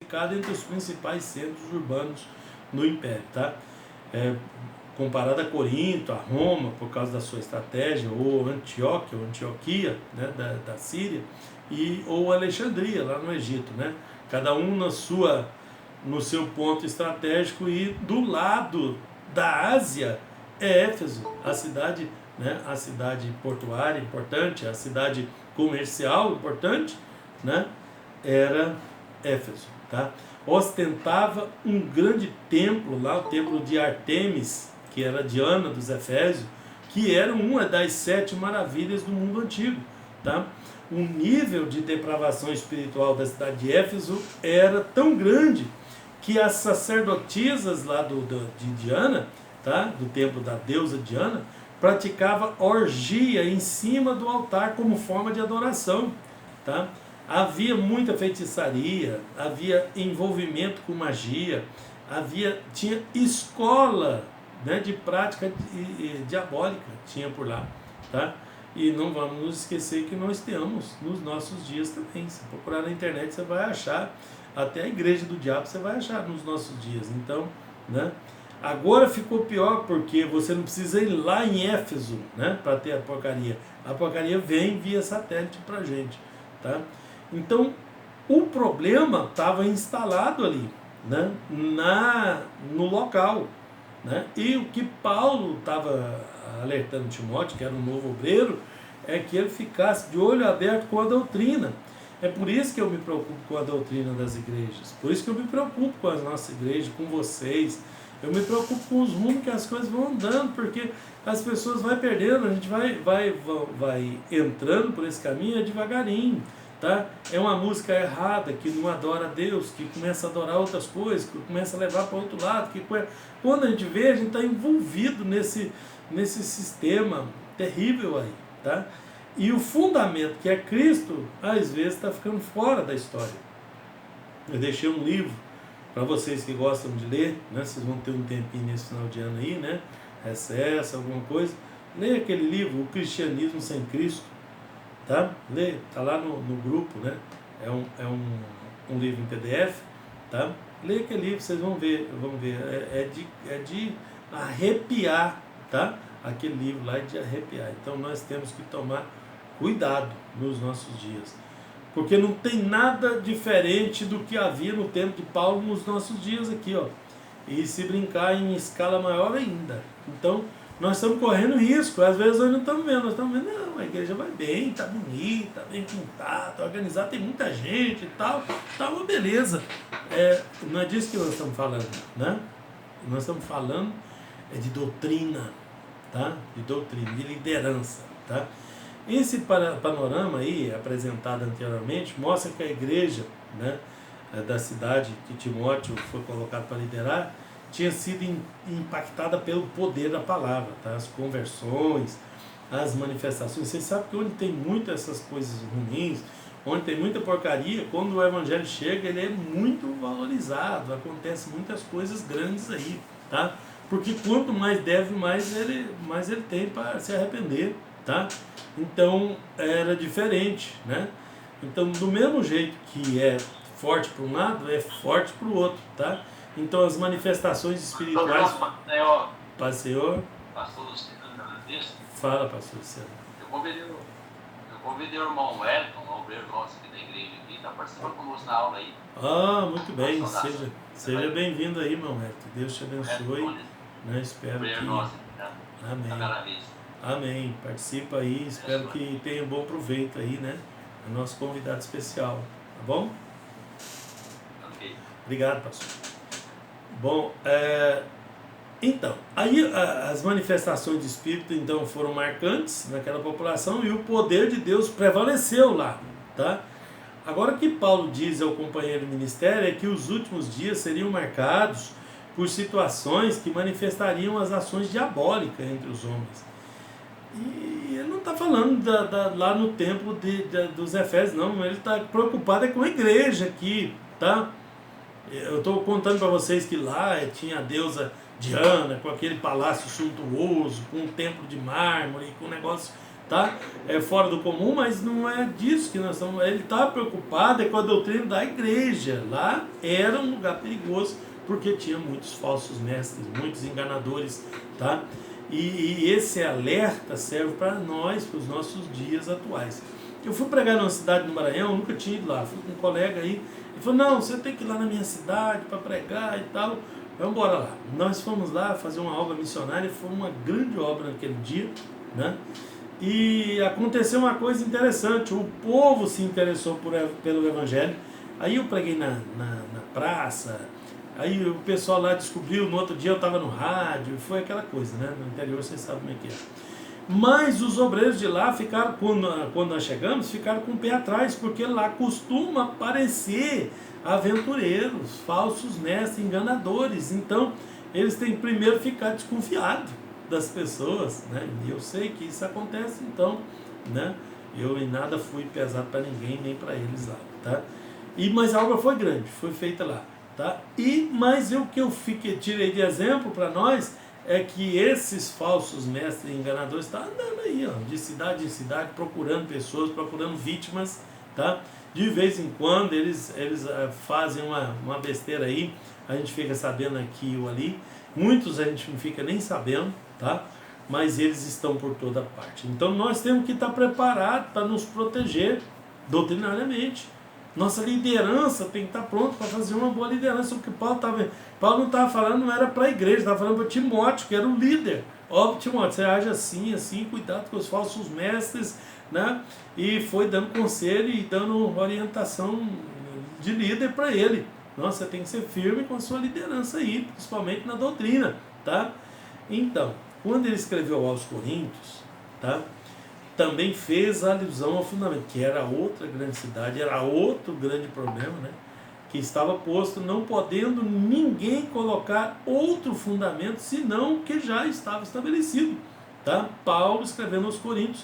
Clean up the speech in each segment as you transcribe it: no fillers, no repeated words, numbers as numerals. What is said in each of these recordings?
classificada entre os principais centros urbanos no Império, tá? Comparada a Corinto, a Roma, por causa da sua estratégia, ou Antioquia, ou Antioquia, né, da Síria, ou Alexandria, lá no Egito, né? Cada um no seu ponto estratégico, e do lado da Ásia é Éfeso, a cidade, né, a cidade portuária importante, a cidade comercial importante, né, era Éfeso, tá? Ostentava um grande templo lá, o templo de Artemis, que era Diana dos Efésios, que era uma das 7 maravilhas do mundo antigo, tá? O nível de depravação espiritual da cidade de Éfeso era tão grande que as sacerdotisas lá de Diana, tá? Do templo da deusa Diana, praticava orgia em cima do altar como forma de adoração, tá? Havia muita feitiçaria, havia envolvimento com magia, tinha escola, né, de prática diabólica, tinha por lá, tá? E não vamos nos esquecer que nós temos nos nossos dias também. Se procurar na internet você vai achar, até a igreja do diabo você vai achar nos nossos dias. Então, né? Agora ficou pior porque você não precisa ir lá em Éfeso, né, para ter a porcaria. A porcaria vem via satélite pra gente, tá? Então, o problema estava instalado ali, né, no local, né? E o que Paulo estava alertando Timóteo, que era um novo obreiro, é que ele ficasse de olho aberto com a doutrina. É por isso que eu me preocupo com a doutrina das igrejas, por isso que eu me preocupo com as nossas igrejas, com vocês. Eu me preocupo com os rumos que as coisas vão andando, porque as pessoas vão perdendo, a gente vai entrando por esse caminho devagarinho, tá? É uma música errada, que não adora a Deus, que começa a adorar outras coisas, que começa a levar para outro lado, que quando a gente vê, a gente está envolvido nesse sistema terrível aí, tá? E o fundamento, que é Cristo, às vezes está ficando fora da história. Eu deixei um livro para vocês que gostam de ler, né? Vocês vão ter um tempinho nesse final de ano aí, né? Recesso, alguma coisa. Leia aquele livro, O Cristianismo Sem Cristo, tá? Leia, tá lá no grupo, né? É um livro em PDF, tá? Leia aquele livro, vocês vão ver, é de arrepiar, tá? Aquele livro lá é de arrepiar. Então nós temos que tomar cuidado nos nossos dias, porque não tem nada diferente do que havia no tempo de Paulo nos nossos dias aqui, ó. E se brincar em escala maior ainda. Então, nós estamos correndo risco. Às vezes nós não estamos vendo, não, a igreja vai bem, está bonita, bem pintada, está organizada, tem muita gente e tal, tá uma beleza. Não é disso que nós estamos falando, né? Nós estamos falando de doutrina, tá? De doutrina, de liderança, tá? Esse panorama aí, apresentado anteriormente, mostra que a igreja, né, da cidade que Timóteo foi colocado para liderar, tinha sido impactada pelo poder da palavra, tá? As conversões, as manifestações. Vocês sabem que onde tem muitas essas coisas ruins, onde tem muita porcaria, quando o evangelho chega, ele é muito valorizado, acontece muitas coisas grandes aí, tá? Porque quanto mais deve, mais ele tem para se arrepender, tá? Então era diferente, né? Então, do mesmo jeito que é forte para um lado, é forte para o outro, tá? Então as manifestações espirituais. Paz, Senhor. Pastor Luciano Bernadette. Fala, pastor Luciano. Eu convidei o irmão Wellington, um obreiro nosso aqui da igreja, aqui, está participando conosco na aula aí. Ah, muito bem. Seja bem-vindo aí, irmão Wellington. Deus te abençoe. Né? Espero que. Nosso, Amém. Amém. Participa aí, espero que tenha um bom proveito aí, né? É nosso convidado especial, tá bom? Ok. Obrigado, pastor. Bom, então, aí as manifestações de Espírito então foram marcantes naquela população e o poder de Deus prevaleceu lá, tá? Agora o que Paulo diz ao companheiro de ministério é que os últimos dias seriam marcados por situações que manifestariam as ações diabólicas entre os homens. E ele não está falando lá no templo dos Efésios, não. Ele está preocupado com a igreja aqui, tá? Eu estou contando para vocês que lá tinha a deusa Diana, com aquele palácio suntuoso, com um templo de mármore, com um negócio tá? É fora do comum, mas não é disso que nós estamos. Ele está preocupado com a doutrina da igreja. Lá era um lugar perigoso, porque tinha muitos falsos mestres, muitos enganadores, tá? E esse alerta serve para nós, para os nossos dias atuais. Eu fui pregar numa cidade no Maranhão, nunca tinha ido lá, fui com um colega aí, ele falou, não, você tem que ir lá na minha cidade para pregar e tal, vamos embora lá. Nós fomos lá fazer uma obra missionária, foi uma grande obra naquele dia, né? E aconteceu uma coisa interessante, o povo se interessou pelo Evangelho, aí eu preguei na praça, aí o pessoal lá descobriu, no outro dia eu estava no rádio, foi aquela coisa, né? No interior vocês sabem como é que é. Mas os obreiros de lá ficaram, quando nós chegamos, ficaram com o pé atrás, porque lá costuma aparecer aventureiros, falsos mestres, enganadores. Então, eles têm que primeiro ficar desconfiados das pessoas, né? E eu sei que isso acontece, então, né? Eu em nada fui pesado para ninguém, nem para eles lá, tá? Mas a obra foi grande, foi feita lá, tá? Mas o que eu tirei de exemplo para nós é que esses falsos mestres enganadores estão andando aí, ó, de cidade em cidade, procurando pessoas, procurando vítimas, tá? De vez em quando eles fazem uma besteira aí, a gente fica sabendo aqui ou ali, muitos a gente não fica nem sabendo, tá? Mas eles estão por toda parte. Então nós temos que estar preparados para nos proteger doutrinariamente. Nossa liderança tem que estar pronta para fazer uma boa liderança. O que Paulo não estava falando, não era para a igreja, estava falando para Timóteo, que era o líder. Ó, Timóteo, você age assim, assim, cuidado com os falsos mestres, né? E foi dando conselho e dando orientação de líder para ele. Nossa, você tem que ser firme com a sua liderança aí, principalmente na doutrina, tá? Então, quando ele escreveu aos Coríntios, tá? Também fez alusão ao fundamento, que era outra grande cidade, era outro grande problema, né? Que estava posto, não podendo ninguém colocar outro fundamento, senão o que já estava estabelecido, tá? Paulo escrevendo aos Coríntios,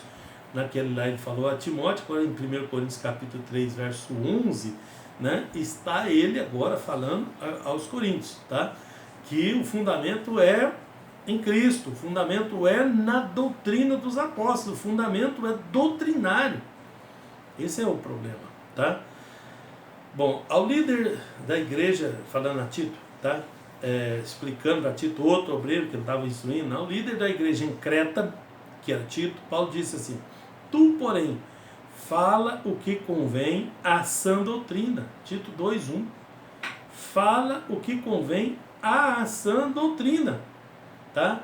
naquele lá ele falou a Timóteo, agora em 1 Coríntios capítulo 3, verso 11, né? Está ele agora falando aos Coríntios, tá? Que o fundamento é em Cristo, o fundamento é na doutrina dos apóstolos, o fundamento é doutrinário. Esse é o problema, tá? Bom, ao líder da igreja, falando a Tito, tá? Explicando a Tito, outro obreiro que ele estava instruindo, ao líder da igreja em Creta, que era Tito, Paulo disse assim, tu, porém, fala o que convém à sã doutrina, Tito 2:1, fala o que convém à sã doutrina. Tá?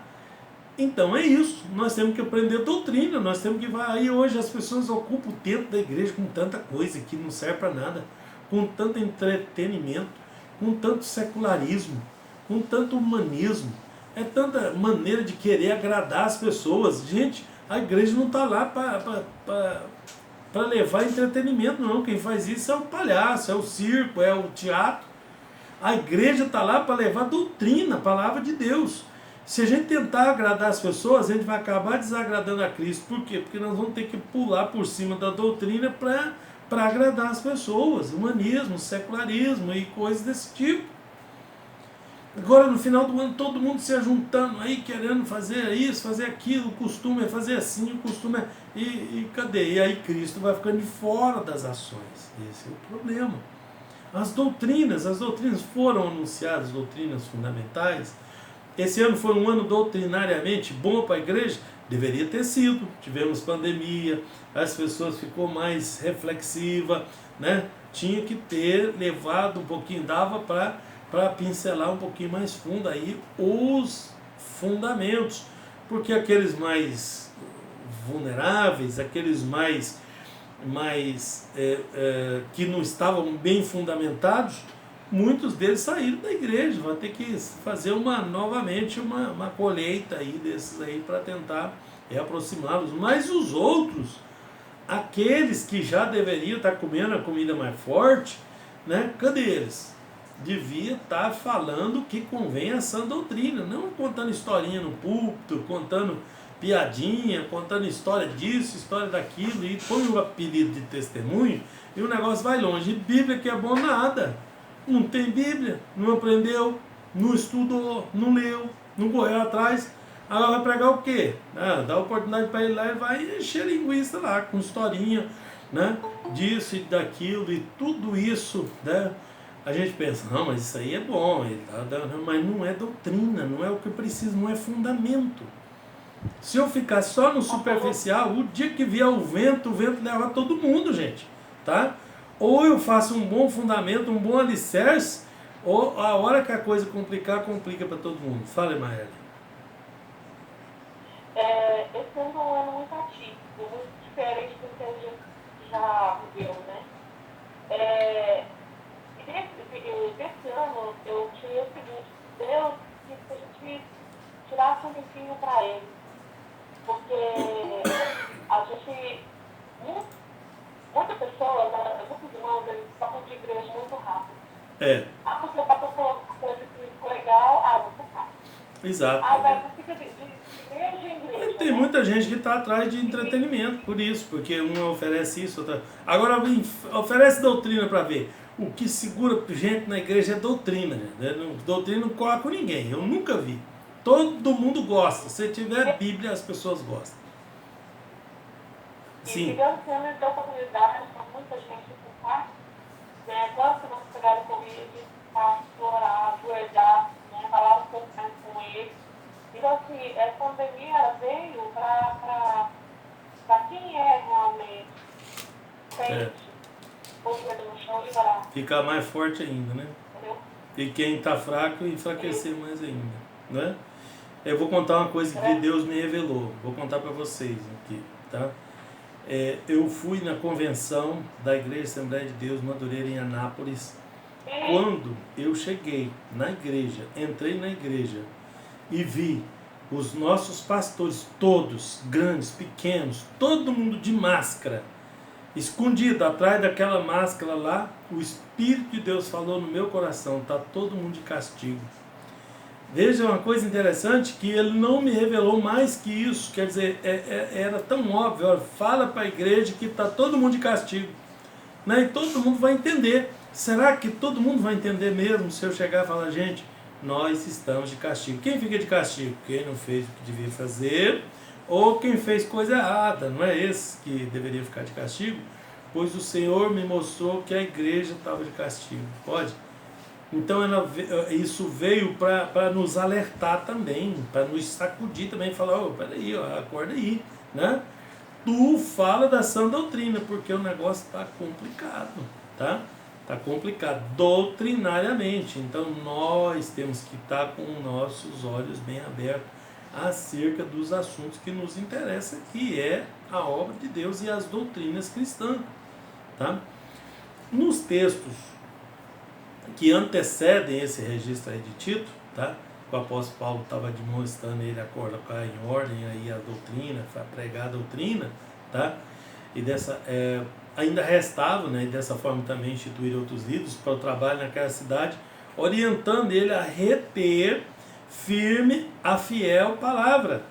Então é isso, nós temos que aprender doutrina, nós temos que aí hoje as pessoas ocupam o tempo da igreja com tanta coisa que não serve para nada, com tanto entretenimento, com tanto secularismo, com tanto humanismo, é tanta maneira de querer agradar as pessoas. Gente, a igreja não está lá para levar entretenimento, não. Quem faz isso é o palhaço, é o circo, é o teatro. A igreja está lá para levar doutrina, a palavra de Deus. Se a gente tentar agradar as pessoas, a gente vai acabar desagradando a Cristo. Por quê? Porque nós vamos ter que pular por cima da doutrina para agradar as pessoas. Humanismo, secularismo e coisas desse tipo. Agora, no final do ano, todo mundo se ajuntando aí, querendo fazer isso, fazer aquilo. O costume é fazer assim, o costume é... E cadê? E aí Cristo vai ficando de fora das ações. Esse é o problema. As doutrinas foram anunciadas, doutrinas fundamentais. Esse ano foi um ano doutrinariamente bom para a igreja? Deveria ter sido. Tivemos pandemia, as pessoas ficou mais reflexiva, né? Tinha que ter levado um pouquinho, dava para pincelar um pouquinho mais fundo aí os fundamentos, porque aqueles mais vulneráveis, aqueles mais que não estavam bem fundamentados, muitos deles saíram da igreja, vai ter que fazer novamente uma colheita aí desses aí para tentar aproximá-los. Mas os outros, aqueles que já deveriam estar comendo a comida mais forte, né? Cadê eles? Devia estar falando o que convém a sã doutrina, não contando historinha no púlpito, contando piadinha, contando história disso, história daquilo, e põe o apelido de testemunho e o negócio vai longe. E Bíblia que é bom nada. Não tem Bíblia, não aprendeu, não estudou, não leu, não correu atrás. Agora vai pregar o quê? Dá oportunidade para ele lá e vai encher linguiça lá, com historinha, né? Disso e daquilo e tudo isso, né? A gente pensa, não, mas isso aí é bom, ele tá dando, mas não é doutrina, não é o que eu preciso, não é fundamento. Se eu ficar só no superficial, o dia que vier o vento leva todo mundo, gente, tá? Ou eu faço um bom fundamento, um bom alicerce, ou a hora que a coisa complicar, complica para todo mundo. Fala, Maélia. Esse ano é um ano muito atípico, muito diferente do que a gente já viveu, né? Desse ano eu tinha o seguinte: Deus quis que a gente tirasse um tempinho para Ele, porque a gente, muita pessoa, né, muitos irmãos, eles tocam de igreja muito rápido. Você passou por coisa que ficou legal, você tá. Exato. Vai, você fica de igreja em igreja. Tem muita gente que está atrás de entretenimento, por isso, porque uma oferece isso, outra. Agora oferece doutrina para ver. O que segura gente na igreja é doutrina, né? Doutrina não coloca ninguém, eu nunca vi. Todo mundo gosta. Se tiver Bíblia, as pessoas gostam. Sim. E Deus tem deu oportunidade para muita gente ocupar, né? Quando você vai pegar o Covid, para orar, ajoelhar, né? Falar um pouco mais com Ele. Então, assim, essa pandemia veio para quem é realmente crente, no chão e parar. Ficar mais forte ainda, né? Entendeu? E quem está fraco, enfraquecer mais ainda, né? Eu vou contar uma coisa que Deus me revelou. Vou contar para vocês aqui, tá? Eu fui na convenção da Igreja Assembleia de Deus Madureira em Anápolis. Quando eu cheguei na igreja, entrei na igreja e vi os nossos pastores, todos, grandes, pequenos, todo mundo de máscara, escondido atrás daquela máscara lá, o Espírito de Deus falou no meu coração, está todo mundo de castigo. Veja uma coisa interessante, que ele não me revelou mais que isso, quer dizer, era tão óbvio, olha, fala para a igreja que está todo mundo de castigo, né? E todo mundo vai entender. Será que todo mundo vai entender mesmo se eu chegar e falar, gente, nós estamos de castigo? Quem fica de castigo? Quem não fez o que devia fazer, ou quem fez coisa errada, não é esse que deveria ficar de castigo? Pois o Senhor me mostrou que a igreja estava de castigo. Pode? Então isso veio para nos alertar também, para nos sacudir também, falar, peraí, acorda aí, né? Tu fala da sã doutrina, porque o negócio está complicado, tá? Está complicado doutrinariamente. Então nós temos que estar com nossos olhos bem abertos acerca dos assuntos que nos interessam, que é a obra de Deus e as doutrinas cristãs, tá? Nos textos que antecedem esse registro aí de Tito, tá? O apóstolo Paulo estava demonstrando ele a colocar em ordem aí a doutrina, a pregar a doutrina, tá? E ainda restava, né? E dessa forma também instituir outros líderes para o trabalho naquela cidade, orientando ele a reter firme a fiel palavra.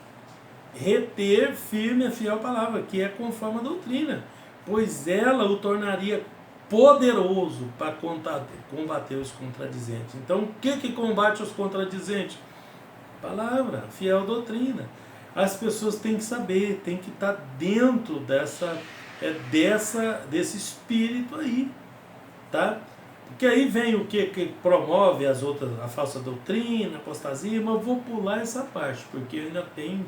Reter firme a fiel palavra, que é conforme a doutrina, pois ela o tornaria poderoso para combater os contradizentes. Então, o que combate os contradizentes? Palavra, fiel doutrina. As pessoas têm que saber, têm que estar dentro desse espírito aí, tá? Porque aí vem o que promove a falsa doutrina, a apostasia, mas eu vou pular essa parte, porque eu ainda tenho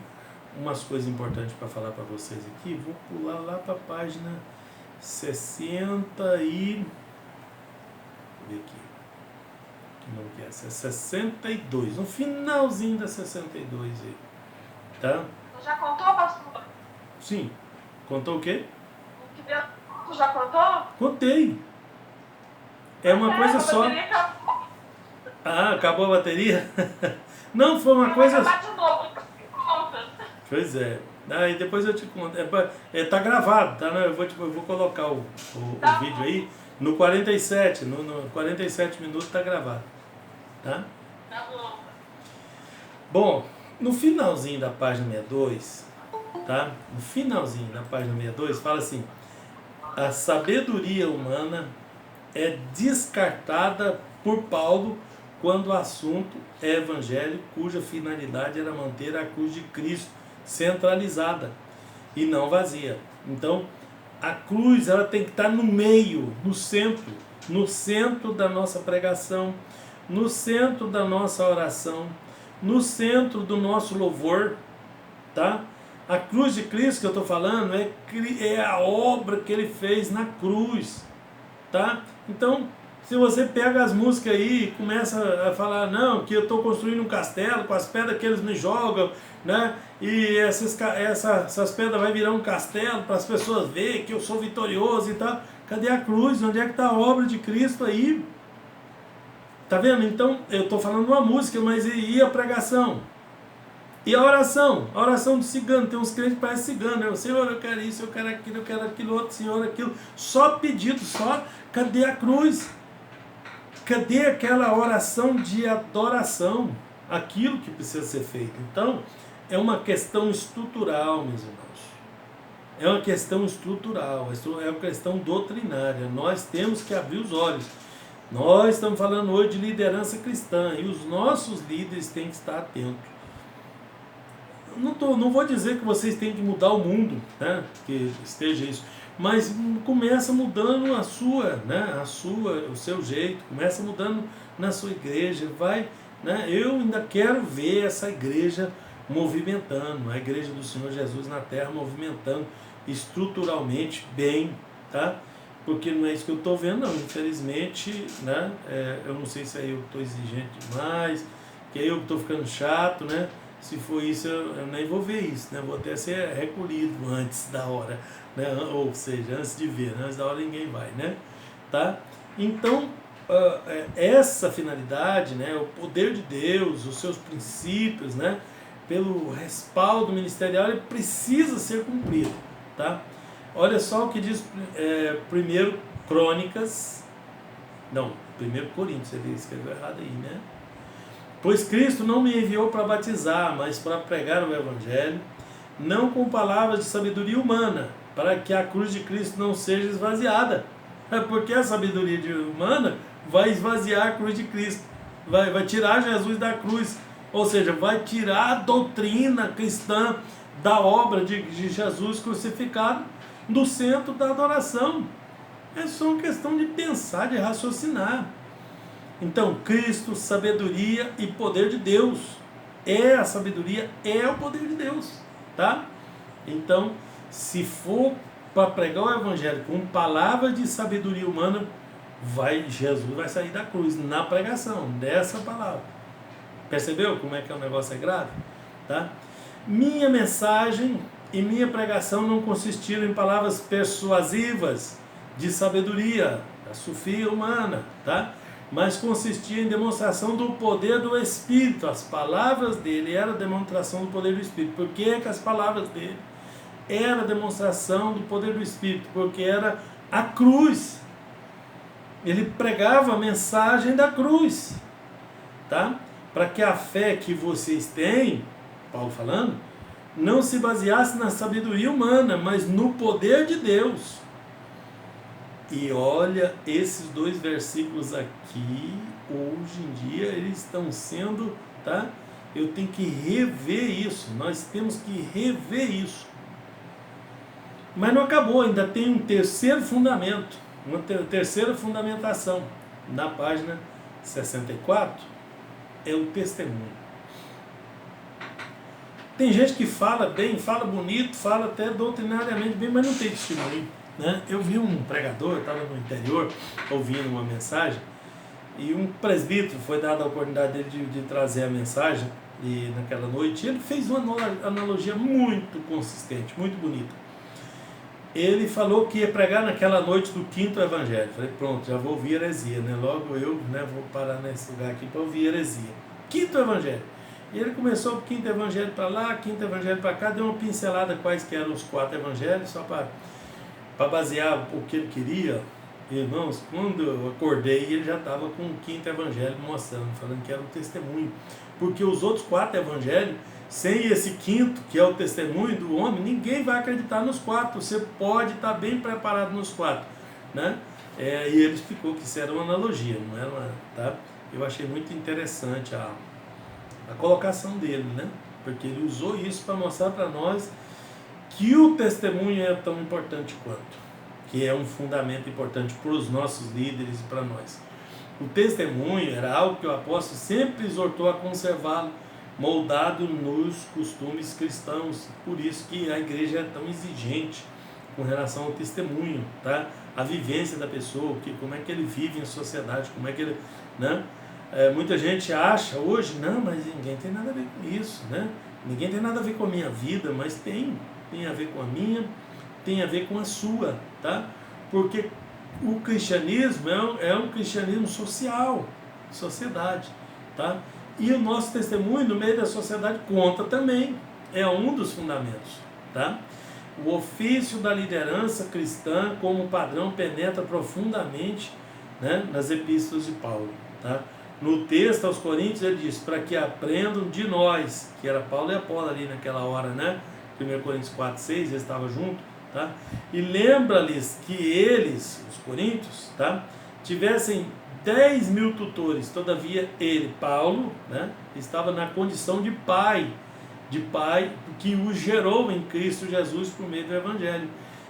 umas coisas importantes para falar para vocês aqui. Vou pular lá para a página 60 e... Deixa eu ver aqui. Que não quer ser 62. No finalzinho da 62 aí. Tá? Você já contou, pastor? Sim. Contou o quê? O que Deus já contou? Contei. É uma coisa só. Acabou a bateria? Não, foi uma coisa... De novo. Pois é. Aí depois eu te conto. Tá gravado, tá? Eu vou colocar o vídeo aí. No 47, no 47 minutos tá gravado. Tá? Tá bom. Bom, no finalzinho da página 62, tá? No finalzinho da página 62, fala assim: a sabedoria humana é descartada por Paulo quando o assunto é evangelho, cuja finalidade era manter a cruz de Cristo centralizada e não vazia. Então, a cruz ela tem que estar no meio, no centro da nossa pregação, no centro da nossa oração, no centro do nosso louvor, tá? A cruz de Cristo que eu estou falando é a obra que ele fez na cruz, tá? Então, se você pega as músicas aí e começa a falar, não, que eu estou construindo um castelo com as pedras que eles me jogam, né? E essas pedras vai virar um castelo para as pessoas verem que eu sou vitorioso e tal. Cadê a cruz? Onde é que está a obra de Cristo aí? Tá vendo? Então, eu estou falando uma música, mas e a pregação? E a oração? A oração do cigano. Tem uns crentes que parecem cigano, né? Senhor, eu quero isso, eu quero aquilo outro, Senhor, aquilo. Só pedido, só. Cadê a cruz? Cadê aquela oração de adoração? Aquilo que precisa ser feito. Então, é uma questão estrutural, meus irmãos. É uma questão estrutural, é uma questão doutrinária. Nós temos que abrir os olhos. Nós estamos falando hoje de liderança cristã e os nossos líderes têm que estar atentos. Não vou dizer que vocês têm que mudar o mundo, né? Que esteja isso, mas começa mudando o seu jeito, começa mudando na sua igreja, vai, né? Eu ainda quero ver essa igreja movimentando, a igreja do Senhor Jesus na terra movimentando estruturalmente bem, tá? Porque não é isso que eu estou vendo, não, infelizmente, né? Eu não sei se aí eu estou exigente demais, que aí eu estou ficando chato, né? Se for isso, eu nem vou ver isso, né? Vou até ser recolhido antes da hora, né? Ou seja, antes de ver, né? Antes da hora ninguém vai, né? Tá? Então, essa finalidade, né? O poder de Deus, os seus princípios, né? Pelo respaldo ministerial, ele precisa ser cumprido, tá? Olha só o que diz 1 Crônicas, não, 1 Coríntios, ele escreveu errado aí, né? Pois Cristo não me enviou para batizar, mas para pregar o Evangelho, não com palavras de sabedoria humana, para que a cruz de Cristo não seja esvaziada. Porque a sabedoria humana vai esvaziar a cruz de Cristo, vai tirar Jesus da cruz, ou seja, vai tirar a doutrina cristã da obra de Jesus crucificado do centro da adoração. É só uma questão de pensar, de raciocinar. Então, Cristo, sabedoria e poder de Deus. A sabedoria é o poder de Deus, tá? Então, se for para pregar o Evangelho com palavras de sabedoria humana, Jesus vai sair da cruz na pregação dessa palavra. Percebeu como é que o negócio é grave? Tá? Minha mensagem e minha pregação não consistiram em palavras persuasivas de sabedoria, da sofia humana, tá? Mas consistia em demonstração do poder do Espírito. As palavras dele eram demonstração do poder do Espírito. Por que as palavras dele eram demonstração do poder do Espírito? Porque era a cruz. Ele pregava a mensagem da cruz, tá? Para que a fé que vocês têm, Paulo falando, não se baseasse na sabedoria humana, mas no poder de Deus. E olha, esses dois versículos aqui, hoje em dia, eles estão sendo, tá? Eu tenho que rever isso, nós temos que rever isso. Mas não acabou, ainda tem um terceiro fundamento, uma terceira fundamentação. Na página 64, é o testemunho. Tem gente que fala bem, fala bonito, fala até doutrinariamente bem, mas não tem testemunho. Né? Eu vi um pregador, estava no interior, ouvindo uma mensagem, e um presbítero foi dado a oportunidade dele de trazer a mensagem, e naquela noite ele fez uma analogia muito consistente, muito bonita. Ele falou que ia pregar naquela noite do 5º evangelho. Falei, pronto, já vou ouvir heresia, né? Logo eu, né, vou parar nesse lugar aqui para ouvir heresia. 5º evangelho. E ele começou o 5º evangelho para lá, 5º evangelho para cá, deu uma pincelada quais que eram os 4 evangelhos, só para basear o que ele queria. Irmãos, quando eu acordei, ele já estava com o 5º evangelho mostrando, falando que era o testemunho. Porque os outros 4 evangelhos, sem esse 5º, que é o testemunho do homem, ninguém vai acreditar nos 4. Você pode estar bem preparado nos 4. Né? E ele explicou que isso era uma analogia, não era uma... Tá? eu achei muito interessante a colocação dele, né? Porque ele usou isso para mostrar para nós que o testemunho é tão importante quanto, que é um fundamento importante para os nossos líderes e para nós. O testemunho era algo que o apóstolo sempre exortou a conservá-lo, moldado nos costumes cristãos. Por isso que a igreja é tão exigente com relação ao testemunho, tá? A vivência da pessoa, como é que ele vive em sociedade, como é que ele, né? Muita gente acha hoje, não, mas ninguém tem nada a ver com isso, né? Ninguém tem nada a ver com a minha vida, mas tem a ver com a minha, tem a ver com a sua, tá? Porque o cristianismo é um cristianismo social, sociedade, tá? E o nosso testemunho no meio da sociedade conta também, é um dos fundamentos, tá? O ofício da liderança cristã como padrão penetra profundamente, né, nas epístolas de Paulo, tá? No texto aos Coríntios ele diz, para que aprendam de nós, que era Paulo e Apolo ali naquela hora, né? 1 Coríntios 4, 6, eles estavam juntos, tá? E lembra-lhes que eles, os coríntios, tá, tivessem 10 mil tutores, todavia ele, Paulo, né, estava na condição de pai que o gerou em Cristo Jesus por meio do Evangelho.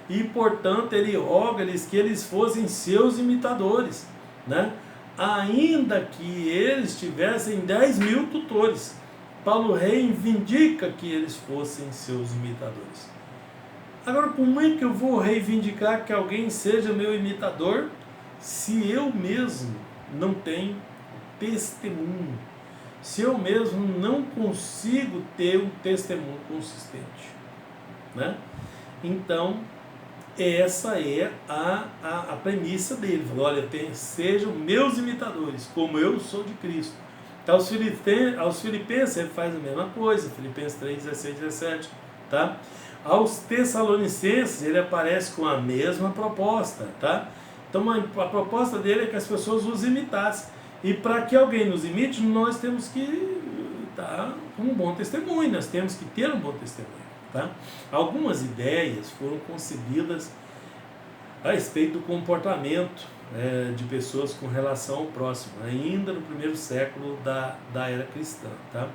E, portanto, ele roga-lhes que eles fossem seus imitadores, né? Ainda que eles tivessem 10 mil tutores. Paulo reivindica que eles fossem seus imitadores. Agora, como é que eu vou reivindicar que alguém seja meu imitador se eu mesmo não tenho testemunho? Se eu mesmo não consigo ter um testemunho consistente, né? Então, essa é a premissa dele. Falou, olha, sejam meus imitadores, como eu sou de Cristo. Então, aos Filipenses ele faz a mesma coisa, Filipenses 3, 16, 17, tá? Aos Tessalonicenses ele aparece com a mesma proposta, tá? Então a proposta dele é que as pessoas os imitassem. E para que alguém nos imite, nós temos que estar com um bom testemunho, nós temos que ter um bom testemunho, tá? Algumas ideias foram concebidas a respeito do comportamento de pessoas com relação ao próximo, ainda no primeiro século da era cristã, tá?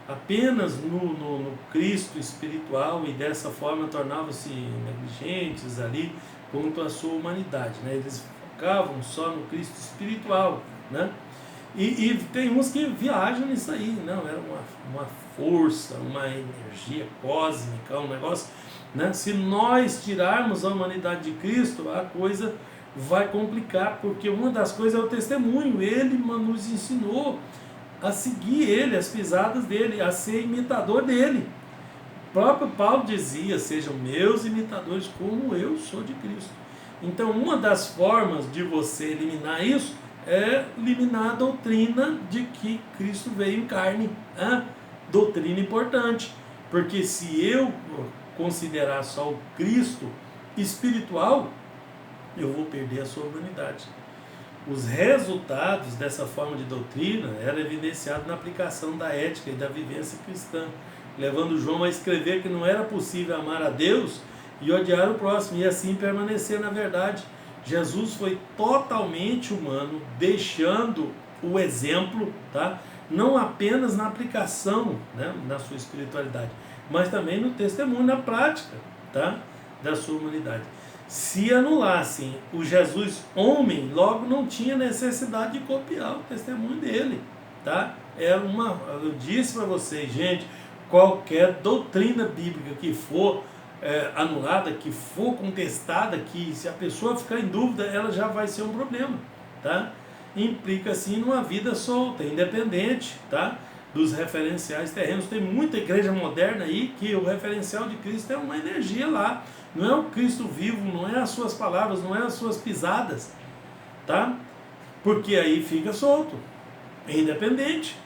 Apenas no Cristo espiritual, e dessa forma tornavam-se negligentes ali quanto à sua humanidade, né? Eles focavam só no Cristo espiritual, né? E tem uns que viajam nisso aí, não, era uma força, uma energia cósmica, um negócio, né? Se nós tirarmos a humanidade de Cristo, a coisa vai complicar, porque uma das coisas é o testemunho. Ele nos ensinou a seguir ele, as pisadas dele, a ser imitador dele. O próprio Paulo dizia, sejam meus imitadores como eu sou de Cristo. Então, uma das formas de você eliminar isso é eliminar a doutrina de que Cristo veio em carne. Doutrina importante, porque se eu considerar só o Cristo espiritual, eu vou perder a sua humanidade. Os resultados dessa forma de doutrina eram evidenciados na aplicação da ética e da vivência cristã, levando João a escrever que não era possível amar a Deus e odiar o próximo, e assim permanecer na verdade. Jesus foi totalmente humano, deixando o exemplo, tá? Não apenas na aplicação, né, na sua espiritualidade, mas também no testemunho, na prática, tá, da sua humanidade. Se anulassem o Jesus homem, logo não tinha necessidade de copiar o testemunho dele, tá? Eu disse para vocês, gente, qualquer doutrina bíblica que for anulada, que for contestada, que se a pessoa ficar em dúvida, ela já vai ser um problema, tá? Implica assim numa vida solta, independente, tá, dos referenciais terrenos. Tem muita igreja moderna aí que o referencial de Cristo é uma energia lá, não é o Cristo vivo, não é as suas palavras, não é as suas pisadas, tá? Porque aí fica solto, é independente,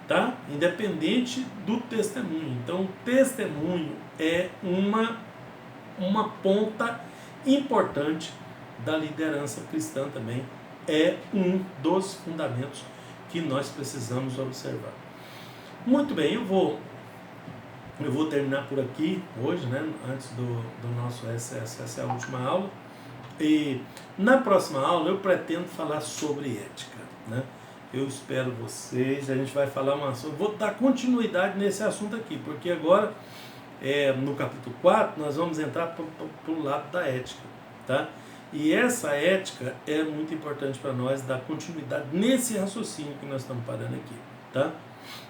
tá? Independente do testemunho. Então, o testemunho é uma ponta importante da liderança cristã também. É um dos fundamentos que nós precisamos observar. Muito bem, eu vou terminar por aqui hoje, né? Antes do nosso recesso. Essa é a última aula. E na próxima aula eu pretendo falar sobre ética, né? Eu espero vocês. A gente vai falar um assunto. Vou dar continuidade nesse assunto aqui, porque agora, no capítulo 4, nós vamos entrar para o lado da ética, tá? E essa ética é muito importante para nós dar continuidade nesse raciocínio que nós estamos parando aqui, tá?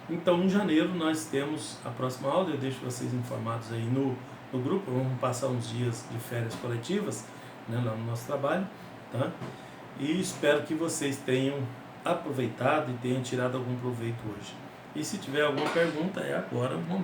Então, em janeiro, nós temos a próxima aula. Eu deixo vocês informados aí no grupo. Vamos passar uns dias de férias coletivas, né, lá no nosso trabalho, tá? E espero que vocês tenham aproveitado e tenham tirado algum proveito hoje. E se tiver alguma pergunta, é agora o momento.